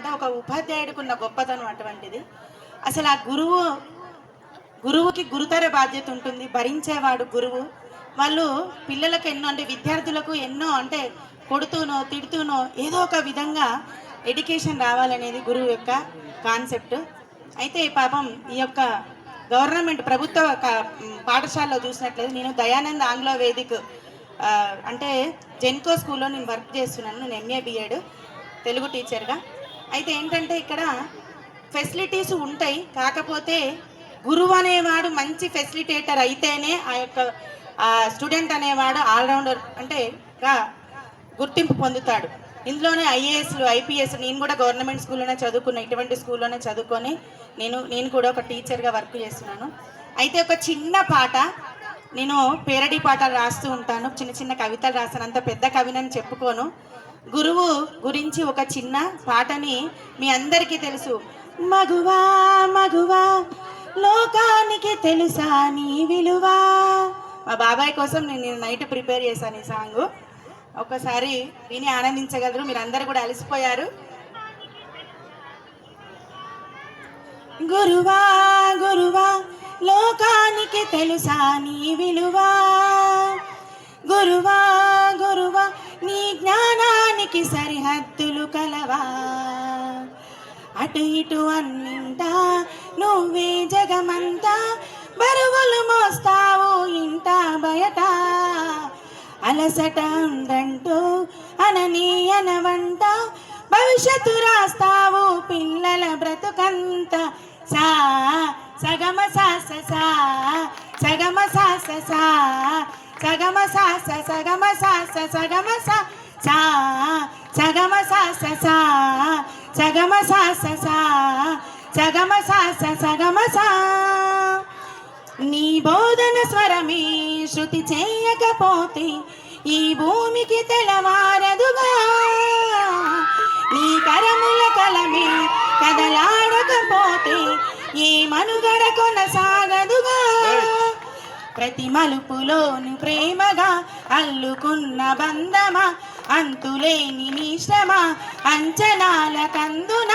అంటే ఒక ఉపాధ్యాయుడికి ఉన్న గొప్పతనం అటువంటిది. అసలు ఆ గురువుకి గురుతర బాధ్యత ఉంటుంది, భరించేవాడు గురువు. వాళ్ళు పిల్లలకు ఎన్నో అంటే విద్యార్థులకు ఎన్నో అంటే కొడుతూనో తిడుతూనో ఏదో ఒక విధంగా ఎడ్యుకేషన్ రావాలనేది గురువు యొక్క కాన్సెప్ట్. అయితే పాపం ఈ యొక్క గవర్నమెంట్ ప్రభుత్వ పాఠశాలలో చూసినట్లయితే నేను దయానంద్ ఆంగ్లో వేదిక్ అంటే జెన్కో స్కూల్లో నేను వర్క్ చేస్తున్నాను. నేను ఎంఏ బిఎడ్ తెలుగు టీచర్గా. అయితే ఏంటంటే ఇక్కడ ఫెసిలిటీస్ ఉంటాయి, కాకపోతే గురువు అనేవాడు మంచి ఫెసిలిటేటర్ అయితేనే ఆ యొక్క స్టూడెంట్ అనేవాడు ఆల్రౌండర్ అంటే గుర్తింపు పొందుతాడు. ఇందులోనే ఐఏఎస్లు ఐపీఎస్ నేను కూడా గవర్నమెంట్ స్కూల్లోనే చదువుకున్నా, ఇటువంటి స్కూల్లోనే చదువుకొని నేను కూడా ఒక టీచర్గా వర్క్ చేస్తున్నాను. అయితే ఒక చిన్న పాట, నేను పేరడీ పాటలు రాస్తూ ఉంటాను, చిన్న చిన్న కవితలు రాస్తాను, అంత పెద్ద కవినని చెప్పుకోను. గురువు గురించి ఒక చిన్న పాటని మీ అందరికీ తెలుసు. మగువా మగువా లోకానికి తెలుసా నీ విలువా. మా బాబాయ్ కోసం నేను నైట్ ప్రిపేర్ చేశాను ఈ సాంగ్. ఒకసారి విని ఆనందించగలరు, మీరు అందరు కూడా అలసిపోయారు. గురువా గురువా లోకానికి తెలుసా నీ విలువా. గురువా గురువా నీ జ్ఞానానికి సరిహద్దులు కలవా. అటు ఇటు అన్నింటా నువ్వే జగమంతా, బరువులు మోస్తావు ఇంట బయట. అలసట ఉందంటూ అనని అనవంట, భవిష్యత్తు రాస్తావు పిల్లల బ్రతుకంత. సా సగమ సాస సా సగమ సాస సా సగమ సాస సగమ సాస సగమ సా సా సగమ సాస సా సగమ సాస సా సగమ సాస సగమ సా. నీ బోధన స్వరమే శృతి చేయకపోతే ఈ భూమికి తెలవారదుగా. నీ కరముల కలమే కదలాడకపోతే ఈ మనుగడ కొనసాగదుగా. ప్రతి మలుపులోని ప్రేమగా అల్లుకున్న బంధమా, అంతులేని నీ శ్రమ అంచనాల కందున.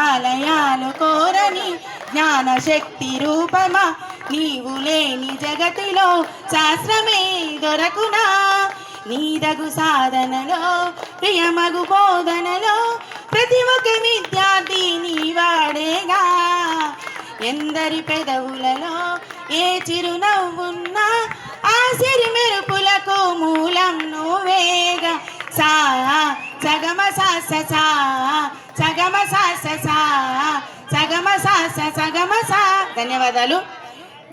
ఆలయాలు కోరని జ్ఞానశక్తి రూపమా, నీవు లేని జగతిలో శాస్త్రమే దొరకునా. నీదగు సాధనలో ప్రియమగు బోధనలో ప్రతి ఒక్క విద్యార్థి నీవాడేగా. ఎందరి పెదవులలో ఏ చిరునవ్వున్నా ఆ సిరి మెరుపులకు మూలం నువ్వేగా. సా సగమ సాస సా సగమ సాస సా సగమ సాస సగమ సా. ధన్యవాదాలు.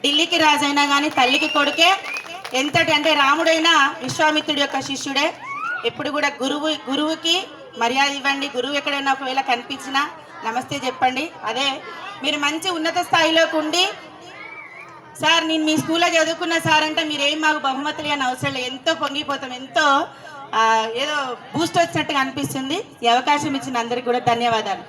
ఢిల్లీకి రాజైనా కానీ తల్లికి కొడుకే. ఎంతటి అంటే రాముడైనా విశ్వామిత్రుడి యొక్క శిష్యుడే. ఎప్పుడు కూడా గురువుకి మర్యాద ఇవ్వండి. గురువు ఎక్కడైనా ఒకవేళ కనిపించినా నమస్తే చెప్పండి. అదే మీరు మంచి ఉన్నత స్థాయిలోకి ఉండి, సార్ నేను మీ స్కూల్లో చదువుకున్న సార్ అంటే మీరేం మాకు బహుమతులు అని అవసరం లేదు, ఎంతో పొంగిపోతాం, ఎంతో ఏదో బూస్ట్ వచ్చినట్టుగా అనిపిస్తుంది. ఈ అవకాశం ఇచ్చిన అందరికీ కూడా ధన్యవాదాలు.